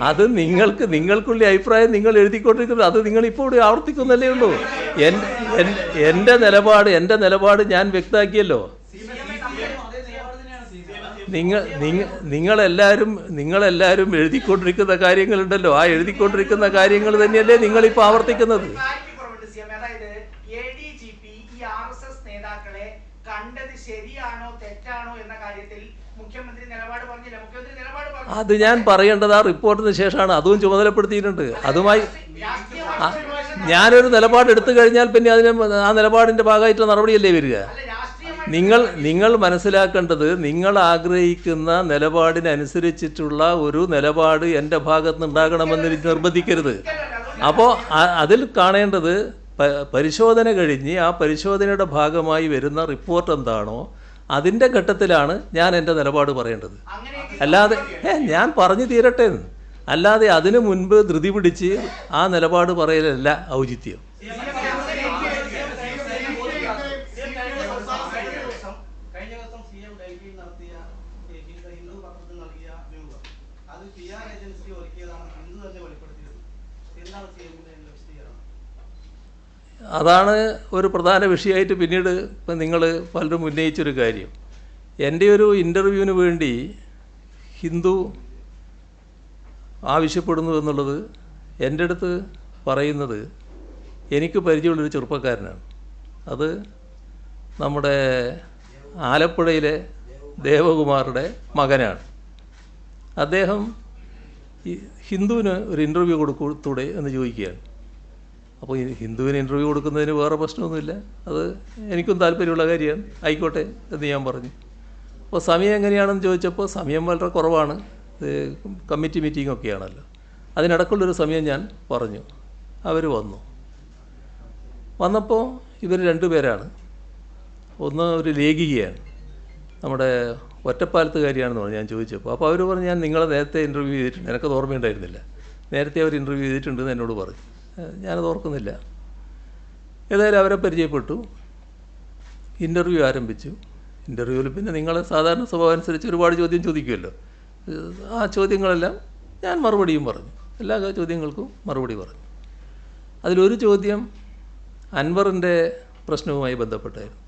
അത് നിങ്ങൾക്കുള്ള അഭിപ്രായം നിങ്ങൾ എഴുതിക്കൊണ്ടിരിക്കുന്നത്, അത് നിങ്ങളിപ്പോൾ ഇവിടെ ആവർത്തിക്കുന്നല്ലേ ഉള്ളൂ. എൻ്റെ നിലപാട് ഞാൻ വ്യക്തമാക്കിയല്ലോ. നിങ്ങളെല്ലാവരും എഴുതിക്കൊണ്ടിരിക്കുന്ന കാര്യങ്ങളുണ്ടല്ലോ, ആ എഴുതിക്കൊണ്ടിരിക്കുന്ന കാര്യങ്ങൾ തന്നെയല്ലേ നിങ്ങളിപ്പോൾ ആവർത്തിക്കുന്നത്. അത് ഞാൻ പറയേണ്ടത് ആ റിപ്പോർട്ടിന് ശേഷമാണ്. അതും ചുമതലപ്പെടുത്തിയിട്ടുണ്ട്. അതുമായി ഞാനൊരു നിലപാട് എടുത്തു കഴിഞ്ഞാൽ പിന്നെ ആ നിലപാടിൻ്റെ ഭാഗമായിട്ട് നടപടിയല്ലേ വരിക. നിങ്ങൾ മനസ്സിലാക്കേണ്ടത്, നിങ്ങൾ ആഗ്രഹിക്കുന്ന നിലപാടിനനുസരിച്ചിട്ടുള്ള ഒരു നിലപാട് എൻ്റെ ഭാഗത്ത് നിന്ന് ഉണ്ടാകണമെന്ന് നിർബന്ധിക്കരുത്. അപ്പോൾ അതിൽ കാണേണ്ടത് പരിശോധന കഴിഞ്ഞ് ആ പരിശോധനയുടെ ഭാഗമായി വരുന്ന റിപ്പോർട്ട് എന്താണോ അതിൻ്റെ ഘട്ടത്തിലാണ് ഞാൻ എൻ്റെ നിലപാട് പറയേണ്ടത്. അല്ലാതെ ഞാൻ പറഞ്ഞു തീരട്ടെ എന്ന്, അല്ലാതെ അതിനു മുൻപ് ധൃതി പിടിച്ച് ആ നിലപാട് പറയലല്ല ഔചിത്യം. അതാണ് ഒരു പ്രധാന വിഷയമായിട്ട് പിന്നീട് ഇപ്പം നിങ്ങൾ പലരും ഉന്നയിച്ചൊരു കാര്യം. എൻ്റെ ഒരു ഇൻ്റർവ്യൂവിന് വേണ്ടി ഹിന്ദു ആവശ്യപ്പെടുന്നു എന്നുള്ളത് എൻ്റെ അടുത്ത് പറയുന്നത് എനിക്ക് പരിചയമുള്ളൊരു ചെറുപ്പക്കാരനാണ്. അത് നമ്മുടെ ആലപ്പുഴയിലെ ദേവകുമാറുടെ മകനാണ്. അദ്ദേഹം ഹിന്ദുവിന് ഒരു ഇൻ്റർവ്യൂ കൊടുത്തൂടെ എന്ന് ചോദിക്കുകയാണ്. അപ്പോൾ ഈ ഹിന്ദുവിന് ഇൻ്റർവ്യൂ കൊടുക്കുന്നതിന് വേറെ പ്രശ്നമൊന്നുമില്ല, അത് എനിക്കും താല്പര്യമുള്ള കാര്യമാണ്, ആയിക്കോട്ടെ എന്ന് ഞാൻ പറഞ്ഞു. അപ്പോൾ സമയം എങ്ങനെയാണെന്ന് ചോദിച്ചപ്പോൾ സമയം വളരെ കുറവാണ്, കമ്മിറ്റി മീറ്റിംഗ് ഒക്കെയാണല്ലോ. അതിനിടക്കുള്ളൊരു സമയം ഞാൻ പറഞ്ഞു. അവർ വന്നപ്പോൾ ഇവർ രണ്ടുപേരാണ്. ഒന്ന് ഒരു ലേഖികയാണ്, നമ്മുടെ ഒറ്റപ്പാലത്തുകാരിയാണെന്ന് പറഞ്ഞു ഞാൻ ചോദിച്ചപ്പോൾ. അപ്പോൾ അവർ പറഞ്ഞു ഞാൻ നിങ്ങളെ നേരത്തെ ഇൻ്റർവ്യൂ ചെയ്തിട്ടുണ്ട്. എനിക്കത് ഓർമ്മയുണ്ടായിരുന്നില്ല. നേരത്തെ അവർ ഇൻ്റർവ്യൂ ചെയ്തിട്ടുണ്ടെന്ന് എന്നോട് പറഞ്ഞു. ഞാനത് ഓർക്കുന്നില്ല. ഏതായാലും അവരെ പരിചയപ്പെട്ടു, ഇൻ്റർവ്യൂ ആരംഭിച്ചു. ഇൻ്റർവ്യൂവിൽ പിന്നെ നിങ്ങൾ സാധാരണ സ്വഭാവം അനുസരിച്ച് ഒരുപാട് ചോദ്യം ചോദിക്കുമല്ലോ. ആ ചോദ്യങ്ങളെല്ലാം ഞാൻ മറുപടിയും പറഞ്ഞു, എല്ലാ ചോദ്യങ്ങൾക്കും മറുപടി പറഞ്ഞു. അതിലൊരു ചോദ്യം അൻവറിൻ്റെ പ്രശ്നവുമായി ബന്ധപ്പെട്ടായിരുന്നു.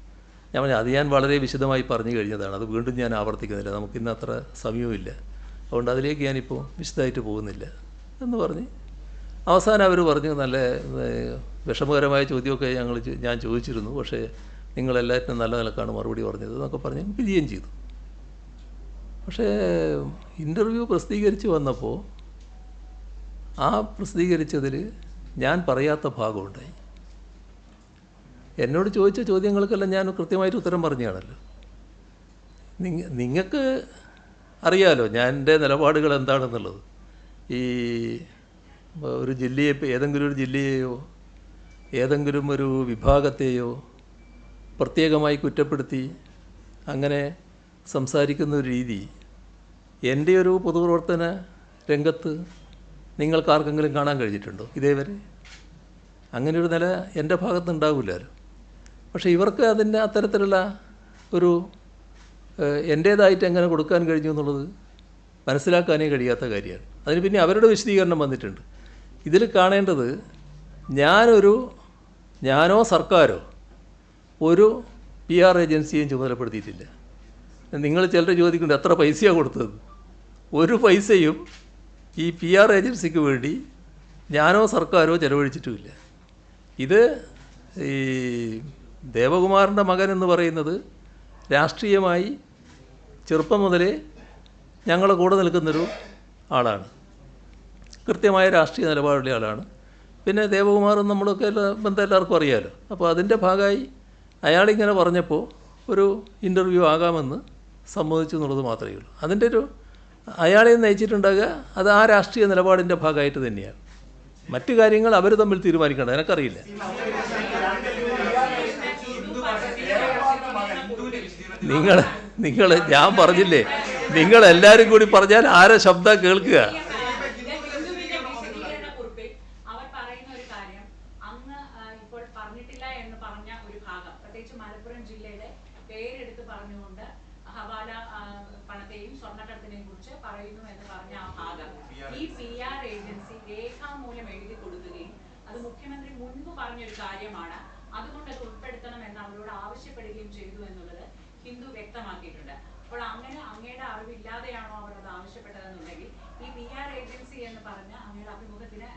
ഞാൻ പറഞ്ഞു അത് ഞാൻ വളരെ വിശദമായി പറഞ്ഞു കഴിഞ്ഞതാണ്, അത് വീണ്ടും ഞാൻ ആവർത്തിക്കുന്നില്ല, നമുക്കിന്ന് അത്ര സമയവുമില്ല, അതുകൊണ്ട് അതിലേക്ക് ഞാനിപ്പോൾ വിശദമായിട്ട് പോകുന്നില്ല എന്ന് പറഞ്ഞ് അവസാനം അവർ പറഞ്ഞു നല്ല വിഷമകരമായ ചോദ്യമൊക്കെ ഞാൻ ചോദിച്ചിരുന്നു, പക്ഷേ നിങ്ങളെല്ലാറ്റിനും നല്ല നിലക്കാണ് മറുപടി പറഞ്ഞത് എന്നൊക്കെ പറഞ്ഞ് പിരിയുകയും ചെയ്തു. പക്ഷേ ഇൻ്റർവ്യൂ പ്രസിദ്ധീകരിച്ച് വന്നപ്പോൾ ആ പ്രസിദ്ധീകരിച്ചതിൽ ഞാൻ പറയാത്ത ഭാഗമുണ്ടായി. എന്നോട് ചോദിച്ച ചോദ്യങ്ങൾക്കെല്ലാം ഞാൻ കൃത്യമായിട്ട് ഉത്തരം പറഞ്ഞാണല്ലോ. നിങ്ങൾക്ക് അറിയാമല്ലോ ഞാൻ എൻ്റെ നിലപാടുകൾ എന്താണെന്നുള്ളത്. ഈ ഒരു ജില്ലയെ, ഏതെങ്കിലും ഒരു ജില്ലയെയോ ഏതെങ്കിലും ഒരു വിഭാഗത്തെയോ പ്രത്യേകമായി കുറ്റപ്പെടുത്തി അങ്ങനെ സംസാരിക്കുന്ന ഒരു രീതി എൻ്റെ ഒരു പൊതുപ്രവർത്തന രംഗത്ത് നിങ്ങൾക്കാർക്കെങ്കിലും കാണാൻ കഴിഞ്ഞിട്ടുണ്ടോ ഇതേവരെ? അങ്ങനെയൊരു നില എൻ്റെ ഭാഗത്തുനിന്നുണ്ടാവില്ലല്ലോ. പക്ഷേ ഇവർക്ക് അതിൻ്റെ അത്തരത്തിലുള്ള ഒരു എൻ്റേതായിട്ട് എങ്ങനെ കൊടുക്കാൻ കഴിഞ്ഞു എന്നുള്ളത് മനസ്സിലാക്കാനേ കഴിയാത്ത കാര്യമാണ്. അതിന് പിന്നെ അവരുടെ വിശദീകരണം വന്നിട്ടുണ്ട്. ഇതിൽ കാണേണ്ടത് ഞാനോ സർക്കാരോ ഒരു PR ഏജൻസിയെയും ചുമതലപ്പെടുത്തിയിട്ടില്ല. നിങ്ങൾ ചിലർ ചോദിക്കുന്നുണ്ട് എത്ര പൈസയാണ് കൊടുത്തത്. ഒരു പൈസയും ഈ PR ഏജൻസിക്ക് വേണ്ടി ഞാനോ സർക്കാരോ ചെലവഴിച്ചിട്ടുമില്ല. ഇത് ഈ ദേവകുമാറിൻ്റെ മകൻ എന്ന് പറയുന്നത് രാഷ്ട്രീയമായി ചെറുപ്പം മുതലേ ഞങ്ങളുടെ കൂടെ നിൽക്കുന്നൊരു ആളാണ്, കൃത്യമായ രാഷ്ട്രീയ നിലപാടുള്ള ആളാണ്. പിന്നെ ദേവകുമാറും നമ്മളൊക്കെ ബന്ധം എല്ലാവർക്കും അറിയാമല്ലോ. അപ്പോൾ അതിൻ്റെ ഭാഗമായി അയാളിങ്ങനെ പറഞ്ഞപ്പോൾ ഒരു ഇൻ്റർവ്യൂ ആകാമെന്ന് സമ്മതിച്ചു എന്നുള്ളത് മാത്രമേ ഉള്ളൂ. അതിൻ്റെ ഒരു അയാളെ നയിച്ചിട്ടുണ്ടാകുക അത് ആ രാഷ്ട്രീയ നിലപാടിൻ്റെ ഭാഗമായിട്ട് തന്നെയാണ്. മറ്റു കാര്യങ്ങൾ അവർ തമ്മിൽ തീരുമാനിക്കേണ്ടത് എനിക്കറിയില്ല. നിങ്ങൾ ഞാൻ പറഞ്ഞില്ലേ, നിങ്ങളെല്ലാവരും കൂടി പറഞ്ഞാൽ ആരെ ശബ്ദം കേൾക്കുക? കുറിച്ച് പറയുന്നു എന്ന് പറഞ്ഞ ആ ഭാഗം ഈ PR ഏജൻസി രേഖാമൂലം എഴുതി കൊടുക്കുകയും അത് മുഖ്യമന്ത്രി മുൻപ് പറഞ്ഞൊരു കാര്യമാണ്, അതുകൊണ്ട് അത് ഉൾപ്പെടുത്തണം എന്ന് അവരോട് ആവശ്യപ്പെടുകയും ചെയ്തു എന്നുള്ളത് ഹിന്ദു വ്യക്തമാക്കിയിട്ടുണ്ട്. അപ്പോൾ അങ്ങനെ അങ്ങയുടെ അറിവില്ലാതെയാണോ അവർ അത് ആവശ്യപ്പെട്ടതെന്നുണ്ടെങ്കിൽ ഈ PR ഏജൻസി എന്ന് പറഞ്ഞ അങ്ങയുടെ അഭിമുഖത്തിന്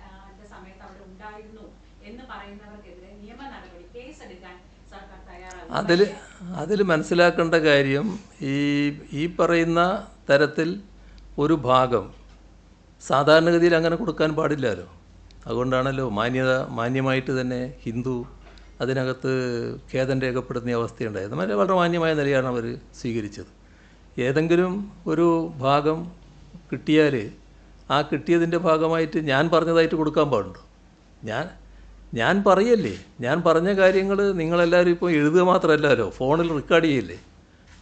സമയത്ത് അവിടെ ഉണ്ടായിരുന്നു എന്ന് പറയുന്നവർക്കെതിരെ നിയമ നടപടി കേസെടുക്കാൻ സർക്കാർ തയ്യാറാകും. അതിൽ മനസ്സിലാക്കേണ്ട കാര്യം ഈ പറയുന്ന തരത്തിൽ ഒരു ഭാഗം സാധാരണഗതിയിൽ അങ്ങനെ കൊടുക്കാൻ പാടില്ലല്ലോ. അതുകൊണ്ടാണല്ലോ മാന്യമായിട്ട് തന്നെ ഹിന്ദു അതിനകത്ത് ഖേദം രേഖപ്പെടുത്തുന്ന അവസ്ഥയുണ്ടായത്. വളരെ മാന്യമായ നിലയാണ് അവർ സ്വീകരിച്ചത്. ഏതെങ്കിലും ഒരു ഭാഗം കിട്ടിയാൽ ആ കിട്ടിയതിൻ്റെ ഭാഗമായിട്ട് ഞാൻ പറഞ്ഞതായിട്ട് കൊടുക്കാൻ പാടുണ്ടോ? ഞാൻ പറയല്ലേ, ഞാൻ പറഞ്ഞ കാര്യങ്ങൾ നിങ്ങളെല്ലാവരും ഇപ്പോൾ എഴുതുക മാത്രമല്ലല്ലോ, ഫോണിൽ റെക്കോർഡ് ചെയ്യില്ലേ.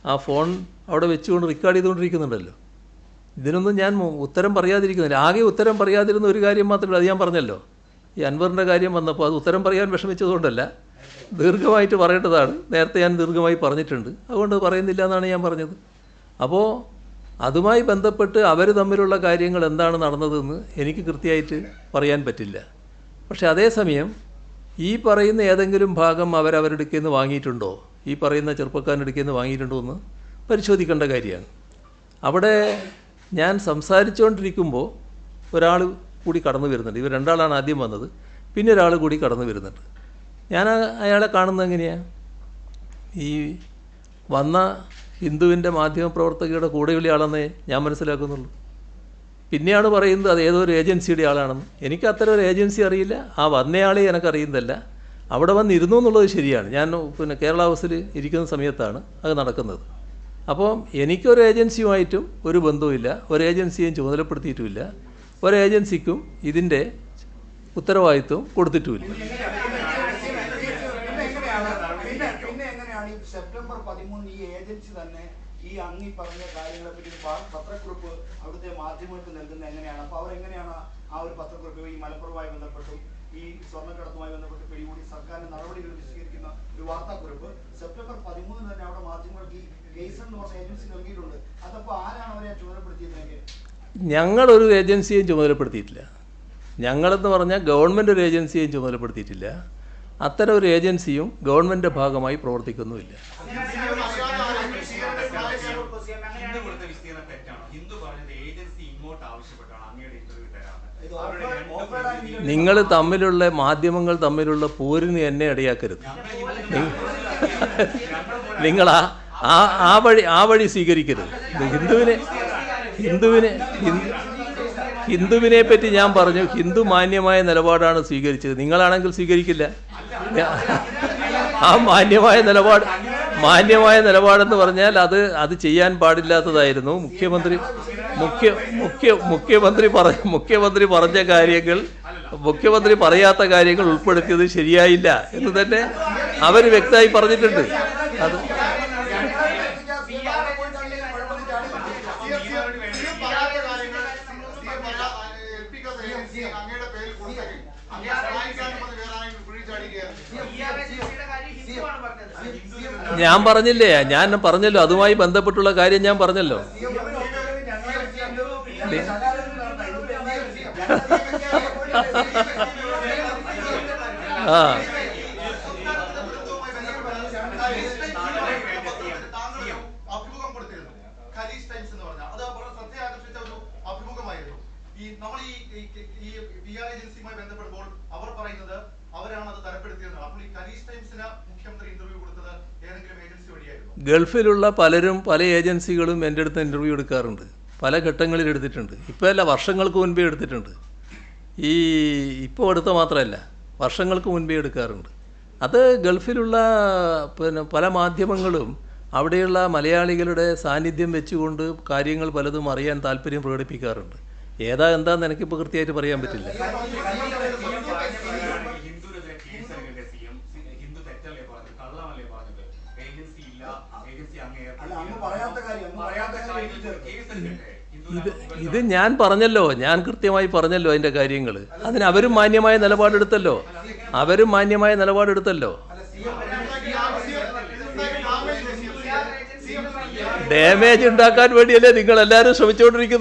ആ ഫോൺ അവിടെ വെച്ചുകൊണ്ട് റെക്കോർഡ് ചെയ്തുകൊണ്ടിരിക്കുന്നുണ്ടല്ലോ. ഇതിനൊന്നും ഞാൻ ഉത്തരം പറയാതിരിക്കുന്നില്ല. ആകെ ഉത്തരം പറയാതിരുന്ന ഒരു കാര്യം മാത്രമല്ല, അത് ഞാൻ പറഞ്ഞല്ലോ. ഈ അൻവറിൻ്റെ കാര്യം വന്നപ്പോൾ അത് ഉത്തരം പറയാൻ വിഷമിച്ചതുകൊണ്ടല്ല, ദീർഘമായിട്ട് പറയേണ്ടതാണ്. നേരത്തെ ഞാൻ ദീർഘമായി പറഞ്ഞിട്ടുണ്ട്, അതുകൊണ്ട് പറയുന്നില്ല എന്നാണ് ഞാൻ പറഞ്ഞത്. അപ്പോൾ അതുമായി ബന്ധപ്പെട്ട് അവർ തമ്മിലുള്ള കാര്യങ്ങൾ എന്താണ് നടന്നതെന്ന് എനിക്ക് കൃത്യമായിട്ട് പറയാൻ പറ്റില്ല. പക്ഷേ അതേസമയം ഈ പറയുന്ന ഏതെങ്കിലും ഭാഗം അവരവരുടെ നിന്ന് വാങ്ങിയിട്ടുണ്ടോ, ഈ പറയുന്ന ചെറുപ്പക്കാരൻ്റെ നിന്ന് വാങ്ങിയിട്ടുണ്ടോ എന്ന് പരിശോധിക്കേണ്ട കാര്യമാണ്. അവിടെ ഞാൻ സംസാരിച്ചുകൊണ്ടിരിക്കുമ്പോൾ ഒരാൾ കൂടി കടന്നു വരുന്നുണ്ട്. ഇവർ രണ്ടാളാണ് ആദ്യം വന്നത്, പിന്നെ ഒരാൾ കൂടി കടന്നു വരുന്നുണ്ട്. ഞാൻ അയാളെ കാണുന്നത് എങ്ങനെയാണ്? ഈ വന്ന ഹിന്ദുവിൻ്റെ മാധ്യമപ്രവർത്തകയുടെ കൂടെയുള്ള ആളെന്നേ ഞാൻ മനസ്സിലാക്കുന്നുള്ളൂ. പിന്നെയാണ് പറയുന്നത് അത് ഏതോ ഒരു ഏജൻസിയുടെ ആളാണെന്ന്. എനിക്ക് അത്തരം ഒരു ഏജൻസി അറിയില്ല, ആ വന്നയാളെ എനിക്കറിയുന്നതല്ല. അവിടെ വന്നിരുന്നു എന്നുള്ളത് ശരിയാണ്. ഞാൻ കേരള ഹൗസിൽ ഇരിക്കുന്ന സമയത്താണ് അത് നടക്കുന്നത്. അപ്പോൾ എനിക്കൊരു ഏജൻസിയുമായിട്ടും ഒരു ബന്ധവുമില്ല, ഒരു ഏജൻസിയും ചുമതലപ്പെടുത്തിയിട്ടുമില്ല, ഒരു ഏജൻസിക്കും ഇതിൻ്റെ ഉത്തരവാദിത്വം കൊടുത്തിട്ടുമില്ല. സെപ്റ്റംബർ 13 ഈ ഏജൻസി തന്നെ ഈ അങ്ങി പറഞ്ഞ കാര്യങ്ങളെ പറ്റി പത്രക്കുറിപ്പ് അവിടുത്തെ മാധ്യമങ്ങൾക്ക് നൽകുന്നത് എങ്ങനെയാണ്? അപ്പോൾ അവരെങ്ങനെയാണ് ആ ഒരു പത്രക്കുറിപ്പ് ഈ മലപ്പുറവുമായി ബന്ധപ്പെട്ടും ഈ സ്വർണ്ണക്കടത്തുമായി ബന്ധപ്പെട്ട് പിടികൂടി സർക്കാരിന്റെ നടപടികൾ വിശദീകരിക്കുന്ന ഒരു വാർത്താക്കുറിപ്പ് സെപ്റ്റംബർ 13 തന്നെ അവിടെ മാധ്യമങ്ങൾക്ക് ഈ കേസ് എന്ന് പറഞ്ഞ ഏജൻസി നൽകിയിട്ടുണ്ട്. അതപ്പോൾ ആരാണ് അവരെ ചുമതലപ്പെടുത്തിയതെങ്കിൽ? ഞങ്ങളൊരു ഏജൻസിയെയും ചുമതലപ്പെടുത്തിയിട്ടില്ല. ഞങ്ങളെന്ന് പറഞ്ഞാൽ ഗവൺമെൻറ് ഒരു ഏജൻസിയെയും ചുമതലപ്പെടുത്തിയിട്ടില്ല. അത്തരം ഒരു ഏജൻസിയും ഗവൺമെൻറ് ഭാഗമായി പ്രവർത്തിക്കുന്നുമില്ല. നിങ്ങൾ തമ്മിലുള്ള മാധ്യമങ്ങൾ തമ്മിലുള്ള പോരിന് എന്നെ ഇടയാക്കരുത്. നിങ്ങൾ ആ വഴി സ്വീകരിക്കരുത്. ഹിന്ദുവിനെ പറ്റി ഞാൻ പറഞ്ഞു, ഹിന്ദു മാന്യമായ നിലപാടാണ് സ്വീകരിച്ചത്. നിങ്ങളാണെങ്കിൽ സ്വീകരിക്കില്ല. ആ മാന്യമായ നിലപാടെന്ന് പറഞ്ഞാൽ അത് ചെയ്യാൻ പാടില്ലാത്തതായിരുന്നു. മുഖ്യമന്ത്രി പറഞ്ഞ കാര്യങ്ങൾ, മുഖ്യമന്ത്രി പറയാത്ത കാര്യങ്ങൾ ഉൾപ്പെടുത്തിയത് ശരിയായില്ല എന്ന് തന്നെ അവർ വ്യക്തമായി പറഞ്ഞിട്ടുണ്ട്. അത് ഞാൻ പറഞ്ഞല്ലോ, അതുമായി ബന്ധപ്പെട്ടുള്ള കാര്യം ഞാൻ പറഞ്ഞല്ലോ. ഗൾഫിലുള്ള പലരും പല ഏജൻസികളും എൻ്റെ അടുത്ത് ഇൻ്റർവ്യൂ എടുക്കാറുണ്ട്. പല ഘട്ടങ്ങളിൽ എടുത്തിട്ടുണ്ട്. ഇപ്പോൾ അല്ല, വർഷങ്ങൾക്ക് മുൻപേ എടുത്തിട്ടുണ്ട്. ഇപ്പോൾ എടുത്ത മാത്രമല്ല, വർഷങ്ങൾക്ക് മുൻപേ എടുക്കാറുണ്ട്. അത് ഗൾഫിലുള്ള പല മാധ്യമങ്ങളും അവിടെയുള്ള മലയാളികളുടെ സാന്നിധ്യം വെച്ചുകൊണ്ട് കാര്യങ്ങൾ പലതും അറിയാൻ താല്പര്യം പ്രകടിപ്പിക്കാറുണ്ട്. എന്താണെന്ന് എനിക്കിപ്പോൾ കൃത്യമായിട്ട് പറയാൻ പറ്റില്ല. ഇത് ഞാൻ പറഞ്ഞല്ലോ, ഞാൻ കൃത്യമായി പറഞ്ഞല്ലോ അതിൻ്റെ കാര്യങ്ങൾ. അതിന് അവരും മാന്യമായ നിലപാടെടുത്തല്ലോ. ഡാമേജ് ഉണ്ടാക്കാൻ വേണ്ടിയല്ലേ നിങ്ങൾ എല്ലാവരും ശ്രമിച്ചുകൊണ്ടിരിക്കുന്നത്?